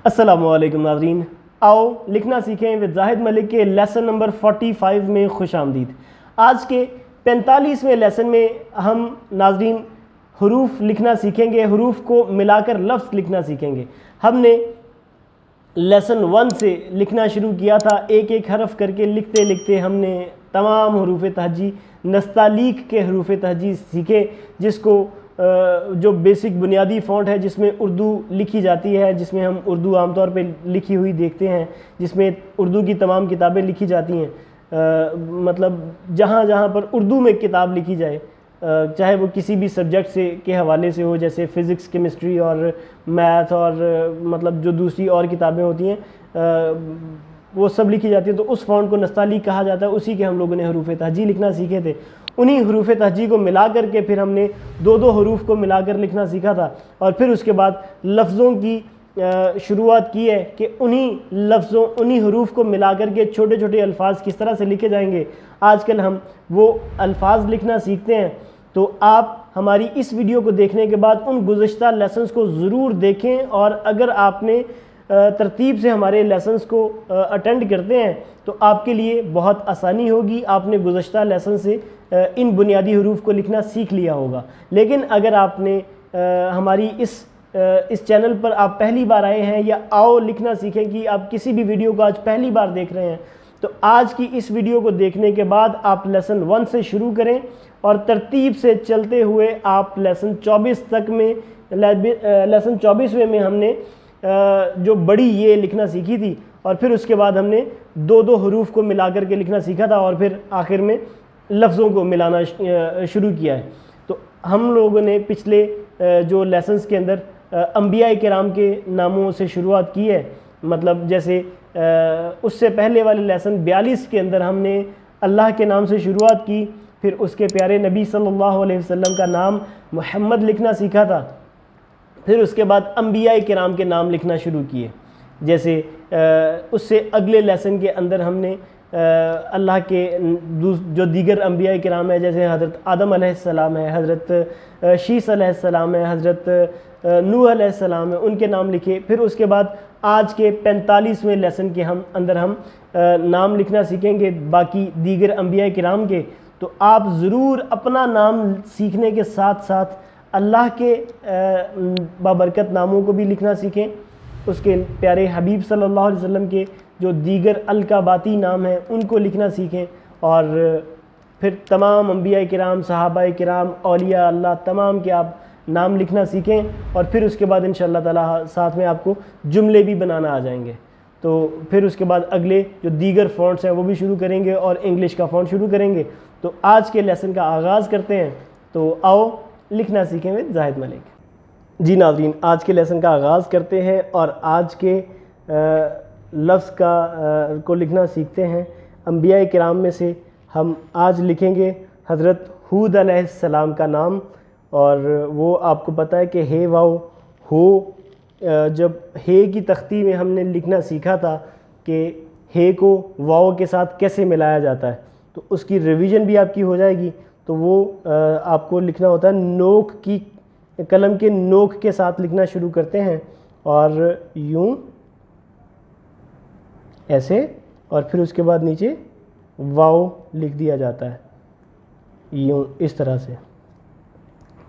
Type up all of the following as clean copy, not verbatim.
अस्सलामुअलैकुम नाज़रीन, आओ लिखना सीखें विद जाहिद मलिक के लेसन नंबर 45 में खुश आमदीद। आज के 45वें लेसन में हम नाज़रीन हरूफ लिखना सीखेंगे, हरूफ को मिलाकर लफ्ज़ लिखना सीखेंगे। हमने लेसन 1 से लिखना शुरू किया था, एक एक हरफ करके लिखते लिखते हमने तमाम हरूफ तहजी नस्तालीक के हरूफ तहजी सीखे, जिसको जो बेसिक बुनियादी फ़ॉन्ट है जिसमें उर्दू लिखी जाती है, जिसमें हम उर्दू आमतौर पे लिखी हुई देखते हैं, जिसमें उर्दू की तमाम किताबें लिखी जाती हैं। मतलब जहाँ जहाँ पर उर्दू में किताब लिखी जाए, चाहे वो किसी भी सब्जेक्ट से के हवाले से हो, जैसे फ़िज़िक्स, केमिस्ट्री और मैथ और मतलब जो दूसरी और किताबें होती हैं वो सब लिखी जाती है, तो उस फ़ॉन्ट को नस्तालीक कहा जाता है। उसी के हम लोगों ने हरूफ तहजी लिखना सीखे थे। उन्हीं हरूफ तहजी को मिला करके फिर हमने दो दो हरूफ को मिलाकर लिखना सीखा था, और फिर उसके बाद लफ्ज़ों की शुरुआत की है कि उन्हीं लफ्ज़ों, उन्हीं हरूफ को मिला करके छोटे छोटे अल्फाज किस तरह से लिखे जाएंगे। आजकल हम वो अल्फाज लिखना सीखते हैं, तो आप हमारी इस वीडियो को देखने के बाद उन गुज़श्ता लेसन्स को ज़रूर देखें, और अगर आपने तरतीब से हमारे लेसन्स को अटेंड करते हैं तो आपके लिए बहुत आसानी होगी। आपने गुज़श्ता लेसन से इन बुनियादी हरूफ को लिखना सीख लिया होगा। लेकिन अगर आपने हमारी इस चैनल पर आप पहली बार आए हैं, या आओ लिखना सीखें कि आप किसी भी वीडियो को आज पहली बार देख रहे हैं, तो आज की इस वीडियो को देखने के बाद आप लेसन 1 से शुरू करें और तरतीब से चलते हुए आप लेसन 24 तक में, लेसन 24वें में हमने जो बड़ी ये लिखना सीखी थी, और फिर उसके बाद हमने दो दो हरूफ को मिला करके लिखना सीखा था, और फिर आखिर में लफ्ज़ों को मिलाना शुरू किया है। तो हम लोगों ने पिछले जो लेसन्स के अंदर अंबिया किराम के नामों से शुरुआत की है, मतलब जैसे उससे पहले वाले लेसन 42 के अंदर हमने अल्लाह के नाम से शुरुआत की, फिर उसके प्यारे नबी सल्लल्लाहु अलैहि वसल्लम का नाम मोहम्मद लिखना सीखा था, फिर उसके बाद अंबिया किराम के नाम लिखना शुरू किए। जैसे उससे अगले लेसन के अंदर हमने अल्लाह के जो दीगर अंबिया किराम है, जैसे हज़रत आदम अलैहिस्सलाम है, हज़रत शीस अलैहिस्सलाम है, हज़रत नूह अलैहिस्सलाम है, उनके नाम लिखे। फिर उसके बाद आज के 45वें लेसन के अंदर हम नाम लिखना सीखेंगे बाकी दीगर अंबिया किराम के। तो आप ज़रूर अपना नाम सीखने के साथ साथ अल्लाह के बाबरकत नामों को भी लिखना सीखें, उसके प्यारे हबीब सल्लल्लाहु अलैहि वसल्लम के जो दीगर अलकाबाती नाम हैं उनको लिखना सीखें, और फिर तमाम अंबिया किराम, सहाबा किराम, औलिया अल्लाह तमाम के आप नाम लिखना सीखें, और फिर उसके बाद इंशाअल्लाह ताला साथ में आपको जुमले भी बनाना आ जाएंगे। तो फिर उसके बाद अगले जो दीगर फ़ॉन्ट्स हैं वो भी शुरू करेंगे, और इंग्लिश का फ़ॉन्ट शुरू करेंगे। तो आज के लेसन का आगाज़ करते हैं। तो आओ लिखना सीखें विद जाहिद मलिक। जी नाज़रीन, आज के लेसन का आगाज़ करते हैं और आज के लफ्ज़ को लिखना सीखते हैं। अंबिया किराम में से हम आज लिखेंगे हज़रत हूद अलैहिस्सलाम का नाम, और वो आपको पता है कि हे वाओ हो, जब हे की तख्ती में हमने लिखना सीखा था कि हे को वाओ के साथ कैसे मिलाया जाता है, तो उसकी रिवीजन भी आपकी हो जाएगी। तो वो आपको लिखना होता है नोक की, कलम के नोक के साथ लिखना शुरू करते हैं, और यूं ऐसे, और फिर उसके बाद नीचे वाओ लिख दिया जाता है यूं इस तरह से।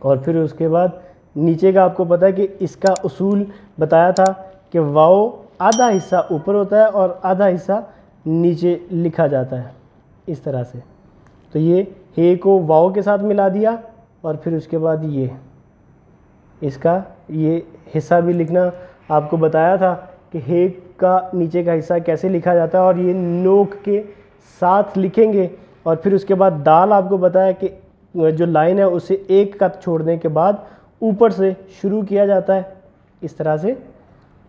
और फिर उसके बाद नीचे का आपको पता है कि इसका उसूल बताया था कि वाओ आधा हिस्सा ऊपर होता है और आधा हिस्सा नीचे लिखा जाता है इस तरह से। तो ये हे को वाओ के साथ मिला दिया, और फिर उसके बाद ये इसका ये हिस्सा भी लिखना आपको बताया था कि हे का नीचे का हिस्सा कैसे लिखा जाता है, और ये नोक के साथ लिखेंगे। और फिर उसके बाद दाल आपको बताया कि जो लाइन है उसे एक कत छोड़ने के बाद ऊपर से शुरू किया जाता है इस तरह से,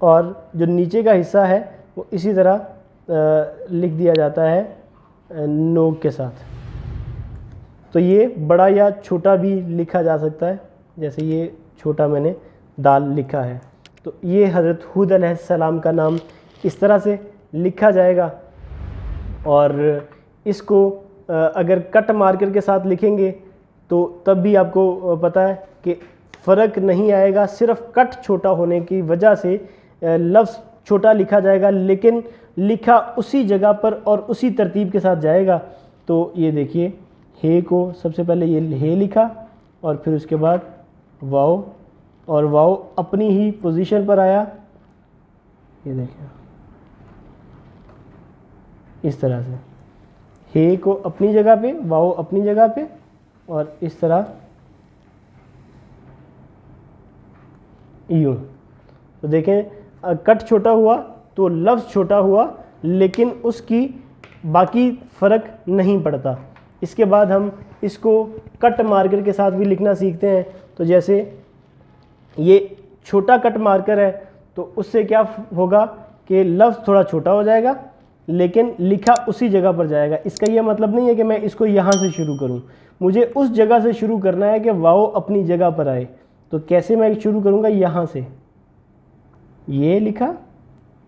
और जो नीचे का हिस्सा है वो इसी तरह लिख दिया जाता है नोक के साथ। तो ये बड़ा या छोटा भी लिखा जा सकता है, जैसे ये छोटा मैंने दाल लिखा है। तो ये हज़रत हूद अलैहिस्सलाम का नाम इस तरह से लिखा जाएगा, और इसको अगर कट मार्कर के साथ लिखेंगे तो तब भी आपको पता है कि फ़र्क नहीं आएगा, सिर्फ कट छोटा होने की वजह से लफ्ज़ छोटा लिखा जाएगा, लेकिन लिखा उसी जगह पर और उसी तरतीब के साथ जाएगा। तो ये देखिए, हे को सबसे पहले ये हे लिखा और फिर उसके बाद वाओ, और वाओ अपनी ही पोजीशन पर आया। ये देखिए इस तरह से हे को अपनी जगह पे, वाओ अपनी जगह पे, और इस तरह यूँ। तो देखें कट छोटा हुआ तो लफ्ज़ छोटा हुआ, लेकिन उसकी बाकी फ़र्क नहीं पड़ता। इसके बाद हम इसको कट मार्कर के साथ भी लिखना सीखते हैं। तो जैसे ये छोटा कट मार्कर है तो उससे क्या होगा कि लफ्ज़ थोड़ा छोटा हो जाएगा लेकिन लिखा उसी जगह पर जाएगा। इसका यह मतलब नहीं है कि मैं इसको यहाँ से शुरू करूँ, मुझे उस जगह से शुरू करना है कि वाओ अपनी जगह पर आए। तो कैसे मैं शुरू करूँगा, यहाँ से ये लिखा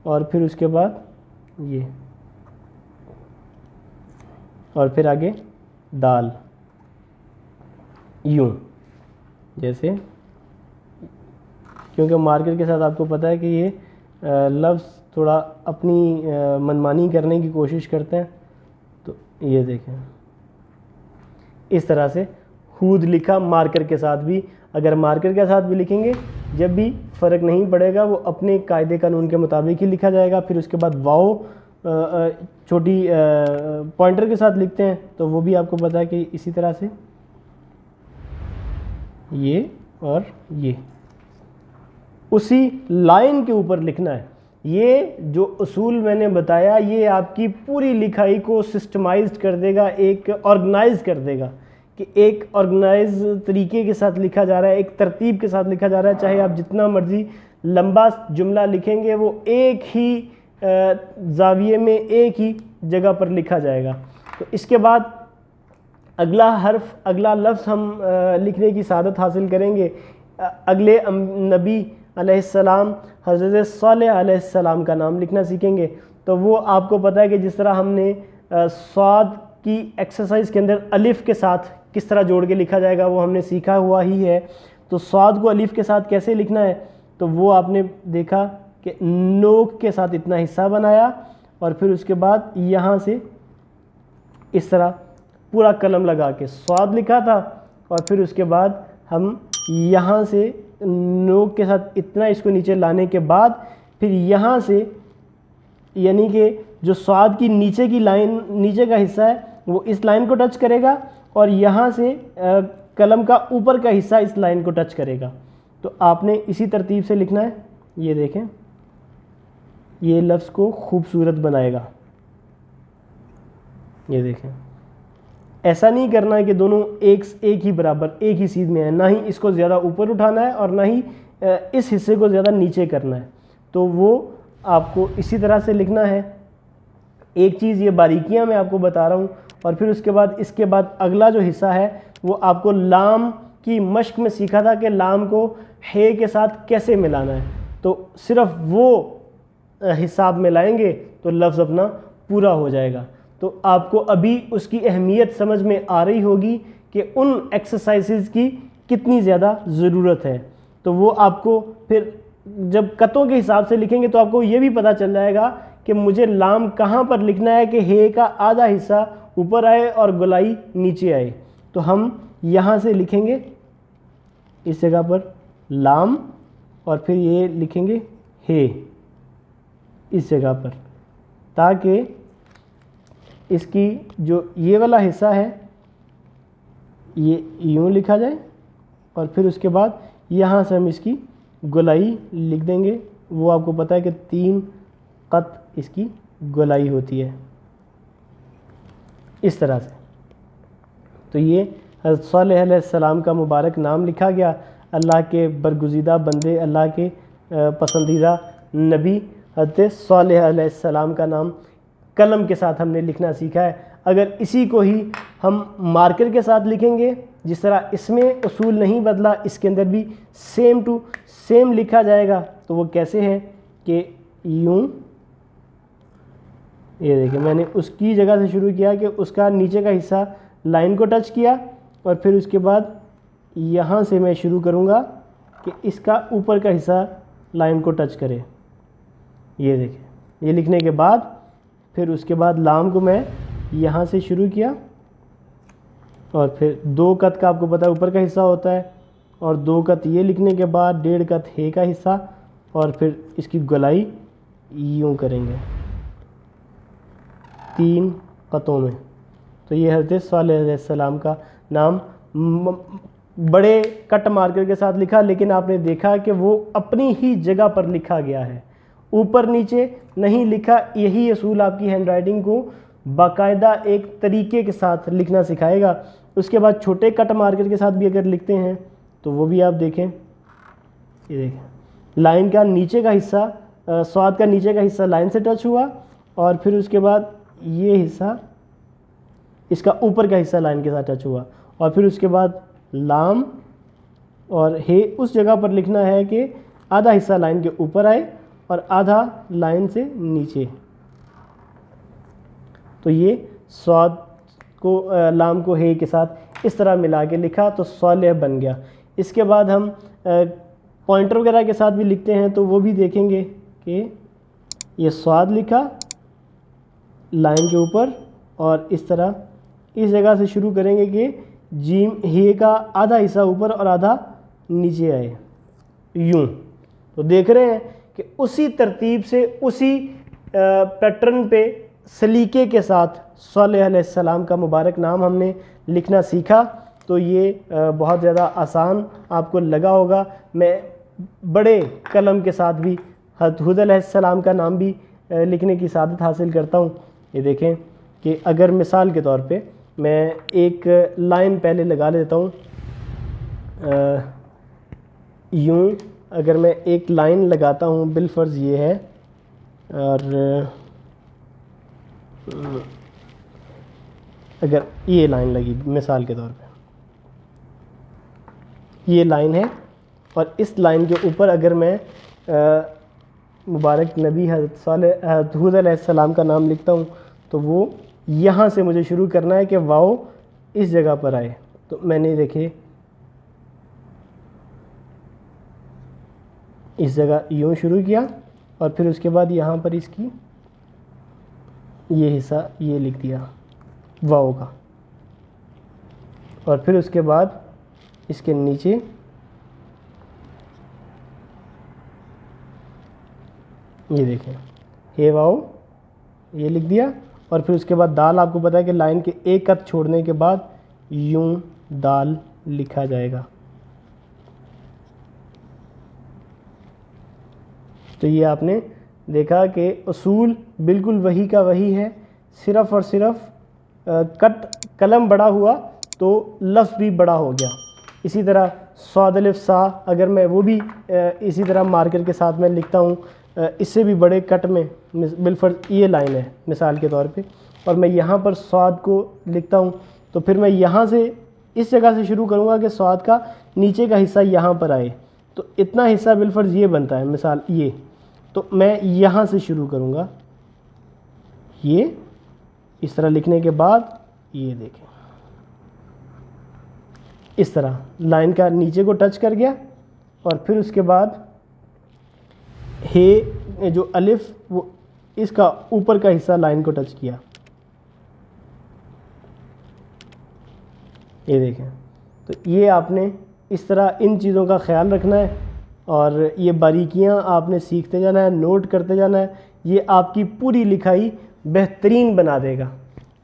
और फिर उसके बाद ये, और फिर आगे दाल, यूँ। जैसे क्योंकि मार्कर के साथ आपको पता है कि ये लफ्ज़ थोड़ा अपनी मनमानी करने की कोशिश करते हैं। तो ये देखें इस तरह से हूद लिखा मार्कर के साथ भी। अगर मार्कर के साथ भी लिखेंगे जब भी फ़र्क नहीं पड़ेगा, वो अपने कायदे कानून के मुताबिक ही लिखा जाएगा। फिर उसके बाद वाओ छोटी पॉइंटर के साथ लिखते हैं तो वो भी आपको पता है कि इसी तरह से ये और ये उसी लाइन के ऊपर लिखना है। ये जो उसूल मैंने बताया ये आपकी पूरी लिखाई को सिस्टमाइज्ड कर देगा, एक ऑर्गेनाइज कर देगा कि एक ऑर्गेनाइज तरीके के साथ लिखा जा रहा है, एक तरतीब के साथ लिखा जा रहा है। चाहे आप जितना मर्ज़ी लंबा जुमला लिखेंगे वो एक ही ज़ाविये में एक ही जगह पर लिखा जाएगा। तो इसके बाद अगला हर्फ, अगला लफ्ज़ हम लिखने की सादत हासिल करेंगे। अगले नबी अलैहिस्सलाम हज़रत सालेह अलैहिस्सलाम का नाम लिखना सीखेंगे। तो वो आपको पता है कि जिस तरह हमने स्वाद की एक्सरसाइज के अंदर अलिफ़ के साथ किस तरह जोड़ के लिखा जाएगा वो हमने सीखा हुआ ही है। तो स्वाद को अलिफ़ के साथ कैसे लिखना है तो वो आपने देखा कि नोक के साथ इतना हिस्सा बनाया और फिर उसके बाद यहाँ से इस तरह पूरा कलम लगा के स्वाद लिखा था, और फिर उसके बाद हम यहाँ से नोक के साथ इतना इसको नीचे लाने के बाद फिर यहाँ से यानी कि जो स्वाद की नीचे की लाइन, नीचे का हिस्सा है वो इस लाइन को टच करेगा और यहाँ से कलम का ऊपर का हिस्सा इस लाइन को टच करेगा। तो आपने इसी तरतीब से लिखना है। ये देखें ये लफ्ज़ को खूबसूरत बनाएगा। ये देखें ऐसा नहीं करना है कि दोनों एक ही बराबर एक ही सीध में है, ना ही इसको ज़्यादा ऊपर उठाना है और ना ही इस हिस्से को ज़्यादा नीचे करना है। तो वो आपको इसी तरह से लिखना है। एक चीज़ ये बारीकियां मैं आपको बता रहा हूँ। और फिर उसके बाद इसके बाद अगला जो हिस्सा है वो आपको लाम की मश्क में सीखा था कि लाम को हे के साथ कैसे मिलाना है। तो सिर्फ वो हिसाब में लाएंगे तो लफ्ज़ अपना पूरा हो जाएगा। तो आपको अभी उसकी अहमियत समझ में आ रही होगी कि उन एक्सरसाइजेज़ की कितनी ज़्यादा ज़रूरत है। तो वो आपको फिर जब कतों के हिसाब से लिखेंगे तो आपको ये भी पता चल जाएगा कि मुझे लाम कहाँ पर लिखना है कि हे का आधा हिस्सा ऊपर आए और गोलाई नीचे आए। तो हम यहाँ से लिखेंगे इस जगह पर लाम और फिर ये लिखेंगे हे इस जगह पर, ताकि इसकी जो ये वाला हिस्सा है ये यूँ लिखा जाए और फिर उसके बाद यहाँ से हम इसकी गोलाई लिख देंगे। वो आपको पता है कि 3 क़त इसकी गोलाई होती है इस तरह से। तो ये हज़रत सालेह अलैहिस्सलाम का मुबारक नाम लिखा गया। अल्लाह के बरगुज़ीदा बंदे, अल्लाह के पसंदीदा नबी हज़रत सालेह अलैहिस्सलाम का नाम कलम के साथ हमने लिखना सीखा है। अगर इसी को ही हम मार्कर के साथ लिखेंगे, जिस तरह इसमें उसूल नहीं बदला, इसके अंदर भी सेम टू सेम लिखा जाएगा। तो वो कैसे है कि यूँ, ये देखिए मैंने उसकी जगह से शुरू किया कि उसका नीचे का हिस्सा लाइन को टच किया और फिर उसके बाद यहाँ से मैं शुरू करूँगा कि इसका ऊपर का हिस्सा लाइन को टच करे। ये देखें, ये लिखने के बाद फिर उसके बाद लाम को मैं यहाँ से शुरू किया और फिर 2 कत का आपको पता है ऊपर का हिस्सा होता है, और 2 कत ये लिखने के बाद 1.5 कत हे का हिस्सा, और फिर इसकी गोलाई यूँ करेंगे 3 कतों में। तो ये हज़रत सालेह अलैहिस्सलाम का नाम बड़े कट मार्कर के साथ लिखा, लेकिन आपने देखा कि वो अपनी ही जगह पर लिखा गया है, ऊपर नीचे नहीं लिखा। यही असूल आपकी हैंड राइटिंग को बाकायदा एक तरीके के साथ लिखना सिखाएगा। उसके बाद छोटे कट मार्कर के साथ भी अगर लिखते हैं तो वो भी आप देखें, ये देखें लाइन का नीचे का हिस्सा, स्वाद का नीचे का हिस्सा लाइन से टच हुआ, और फिर उसके बाद ये हिस्सा, इसका ऊपर का हिस्सा लाइन के साथ टच हुआ, और फिर उसके बाद लाम और हे उस जगह पर लिखना है कि आधा हिस्सा लाइन के ऊपर आए और आधा लाइन से नीचे। तो ये स्वाद को लाम को हे के साथ इस तरह मिला के लिखा तो सालेह बन गया। इसके बाद हम पॉइंटर वगैरह के साथ भी लिखते हैं तो वो भी देखेंगे कि ये स्वाद लिखा लाइन के ऊपर, और इस तरह इस जगह से शुरू करेंगे कि जीम हे का आधा हिस्सा ऊपर और आधा नीचे आए, यूं। तो देख रहे हैं कि उसी तरतीब से उसी पैटर्न पे सलीके के साथ सालेह अलैहिस्सलाम का मुबारक नाम हमने लिखना सीखा। तो ये बहुत ज़्यादा आसान आपको लगा होगा। मैं बड़े कलम के साथ भी हज़रत हूद अलैहिस्सलाम का नाम भी लिखने की सादत हासिल करता हूँ। ये देखें कि अगर मिसाल के तौर पे मैं एक लाइन पहले लगा लेता हूँ, यूँ अगर मैं एक लाइन लगाता हूँ, बिलफर्ज ये है, और अगर ये लाइन लगी मिसाल के तौर पे, ये लाइन है, और इस लाइन के ऊपर अगर मैं मुबारक नबी हज़रत हूद अलैहिस्सलाम का नाम लिखता हूँ तो वो यहाँ से मुझे शुरू करना है कि वाओ इस जगह पर आए। तो मैंने देखे इस जगह यूँ शुरू किया, और फिर उसके बाद यहाँ पर इसकी ये हिस्सा ये लिख दिया वाओ का, और फिर उसके बाद इसके नीचे ये देखें हे वाओ ये लिख दिया, और फिर उसके बाद दाल, आपको पता है कि लाइन के एक कत छोड़ने के बाद यूं दाल लिखा जाएगा। तो ये आपने देखा कि उसूल बिल्कुल वही का वही है, सिर्फ़ और सिर्फ कट कलम बड़ा हुआ तो लफ्ज़ भी बड़ा हो गया। इसी तरह स्वाद अलिफ सा, अगर मैं वो भी इसी तरह मार्कर के साथ मैं लिखता हूँ, इससे भी बड़े कट में बिलफर्ज ये लाइन है मिसाल के तौर पे, और मैं यहाँ पर स्वाद को लिखता हूँ, तो फिर मैं यहाँ से इस जगह से शुरू करूँगा कि स्वाद का नीचे का हिस्सा यहाँ पर आए। तो इतना हिस्सा बिलफर्ज ये बनता है मिसाल ये, तो मैं यहाँ से शुरू करूँगा, ये इस तरह लिखने के बाद ये देखें इस तरह लाइन का नीचे को टच कर गया, और फिर उसके बाद हे जो अलिफ वो इसका ऊपर का हिस्सा लाइन को टच किया। ये देखें, तो ये आपने इस तरह इन चीज़ों का ख्याल रखना है, और ये बारीकियां आपने सीखते जाना है, नोट करते जाना है। ये आपकी पूरी लिखाई बेहतरीन बना देगा।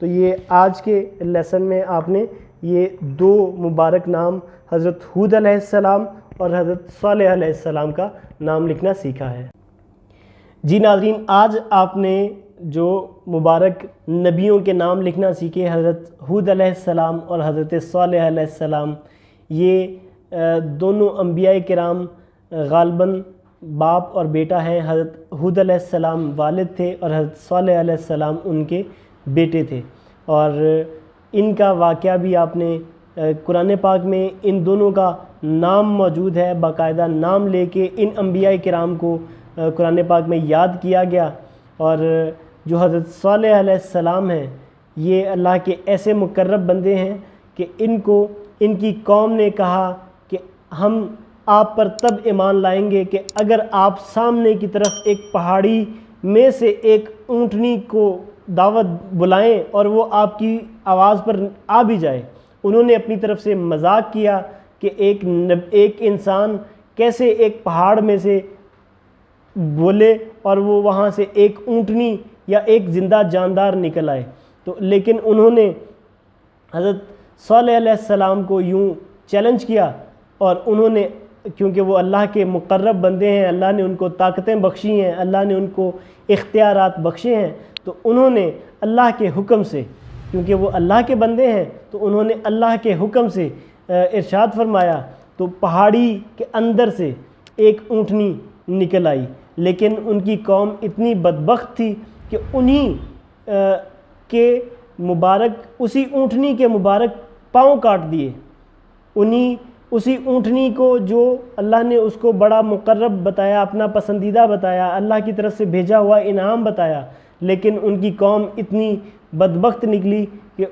तो ये आज के लेसन में आपने ये 2 मुबारक नाम हज़रत हूद अलैहिस्सलाम और हज़रत सालेह अलैहिस्सलाम का नाम लिखना सीखा है। जी नाज़रीन, आज आपने जो मुबारक नबियों के नाम लिखना सीखे, हज़रत हूद अलैहिस्सलाम और हज़रत सालेह अलैहिस्सलाम, ये दोनों अंबिया किराम गालबन बाप और बेटा हैं। हज़रत हूद अलैहिस्सलाम वालिद थे और हज़रत सालेह अलैहिस्सलाम उनके बेटे थे, और इनका वाक़या भी आपने कुरान पाक में इन दोनों का नाम मौजूद है। बाकायदा नाम लेके इन अंबिया किराम को कुरान पाक में याद किया गया। और जो हज़रत सालेह अलैहिस्सलाम हैं, ये अल्लाह के ऐसे मुकर्रब बंदे हैं कि इनको इनकी कौम ने कहा कि हम आप पर तब ईमान लाएंगे कि अगर आप सामने की तरफ एक पहाड़ी में से एक ऊँटनी को दावत बुलाएं और वो आपकी आवाज़ पर आ भी जाए। उन्होंने अपनी तरफ से मजाक किया कि एक इंसान कैसे एक पहाड़ में से बोले और वो वहाँ से एक ऊँटनी या एक ज़िंदा जानदार निकल आए। तो लेकिन उन्होंने हज़रत सालेह अलैहिस्सलाम को यूँ चैलेंज किया और उन्होंने, क्योंकि वो अल्लाह के मुक़र्रब बंदे हैं, अल्लाह ने उनको ताकतें बख्शी हैं, अल्लाह ने उनको इख्तियारात बख्शे हैं, तो उन्होंने अल्लाह के हुक्म से, क्योंकि वो अल्लाह के बंदे हैं, तो उन्होंने अल्लाह के हुक्म से इरशाद फरमाया तो पहाड़ी के अंदर से एक ऊँटनी निकल आई। लेकिन उनकी कौम इतनी बदबख्त थी कि उन्हीं के मुबारक, उसी ऊँटनी के मुबारक पाँव काट दिए। उसी ऊँटनी को जो अल्लाह ने उसको बड़ा मुक़र्रब बताया, अपना पसंदीदा बताया, अल्लाह की तरफ से भेजा हुआ इनाम बताया, लेकिन उनकी कौम इतनी बदबख्त निकली कि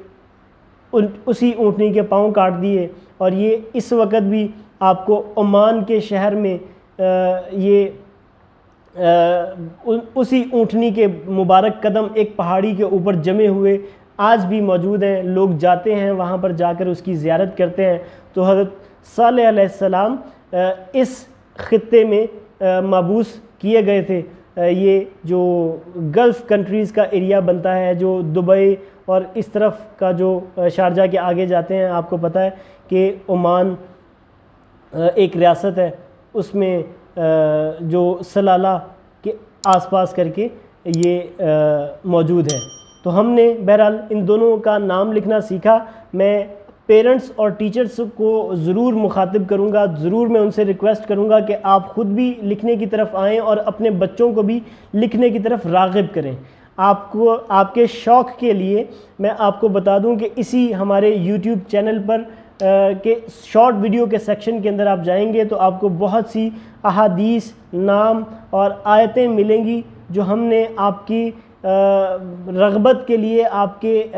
उसी ऊँटनी के पाँव काट दिए। और ये इस वक्त भी आपको ओमान के शहर में उसी ऊँटनी के मुबारक कदम एक पहाड़ी के ऊपर जमे हुए आज भी मौजूद हैं। लोग जाते हैं वहाँ पर, जाकर उसकी ज़ियारत करते हैं। तो हज़रत सालेह अलैहिस्सलाम इस ख़ित्ते में मबूस किए गए थे। ये जो गल्फ़ कंट्रीज़ का एरिया बनता है, जो दुबई और इस तरफ का जो शारजा के आगे जाते हैं, आपको पता है कि ओमान एक रियासत है, उसमें जो सलाला के आसपास करके ये मौजूद है। तो हमने बहरहाल इन दोनों का नाम लिखना सीखा। मैं पेरेंट्स और टीचर्स को ज़रूर मुखातिब करूँगा, ज़रूर मैं उनसे रिक्वेस्ट करूँगा कि आप ख़ुद भी लिखने की तरफ आएँ और अपने बच्चों को भी लिखने की तरफ राग़िब करें। आपको आपके शौक़ के लिए मैं आपको बता दूं कि इसी हमारे YouTube चैनल पर के शॉर्ट वीडियो के सेक्शन के अंदर आप जाएंगे तो आपको बहुत सी अहादीस, नाम और आयतें मिलेंगी जो हमने आपकी रग़बत के लिए, आपके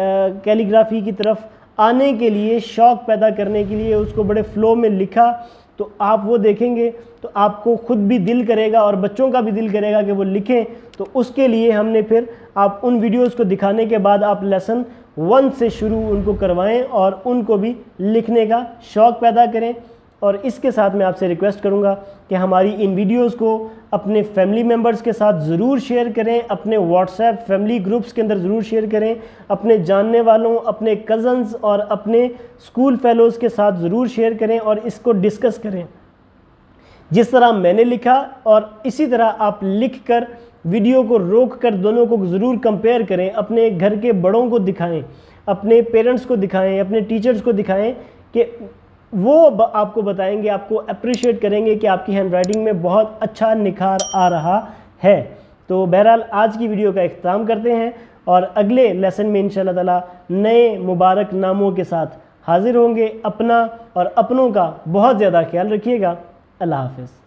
कैलीग्राफ़ी की तरफ आने के लिए, शौक़ पैदा करने के लिए उसको बड़े फ़्लो में लिखा। तो आप वो देखेंगे तो आपको ख़ुद भी दिल करेगा और बच्चों का भी दिल करेगा कि वो लिखें। तो उसके लिए हमने फिर आप उन वीडियोज़ को दिखाने के बाद आप लेसन 1 से शुरू उनको करवाएं और उनको भी लिखने का शौक़ पैदा करें। और इसके साथ मैं आपसे रिक्वेस्ट करूंगा कि हमारी इन वीडियोस को अपने फैमिली मेम्बर्स के साथ ज़रूर शेयर करें, अपने व्हाट्सएप फैमिली ग्रुप्स के अंदर ज़रूर शेयर करें, अपने जानने वालों, अपने कज़न्स और अपने स्कूल फेलोज़ के साथ ज़रूर शेयर करें और इसको डिस्कस करें जिस तरह मैंने लिखा। और इसी तरह आप लिख कर वीडियो को रोक कर दोनों को ज़रूर कंपेयर करें, अपने घर के बड़ों को दिखाएं, अपने पेरेंट्स को दिखाएं, अपने टीचर्स को दिखाएं कि वो आपको बताएंगे, आपको अप्रिशिएट करेंगे कि आपकी हैंड राइटिंग में बहुत अच्छा निखार आ रहा है। तो बहरहाल आज की वीडियो का इख्तिताम करते हैं और अगले लेसन में इंशाअल्लाह ताला नए मुबारक नामों के साथ हाज़िर होंगे। अपना और अपनों का बहुत ज़्यादा ख्याल रखिएगा। अल्लाह हाफ़िज़।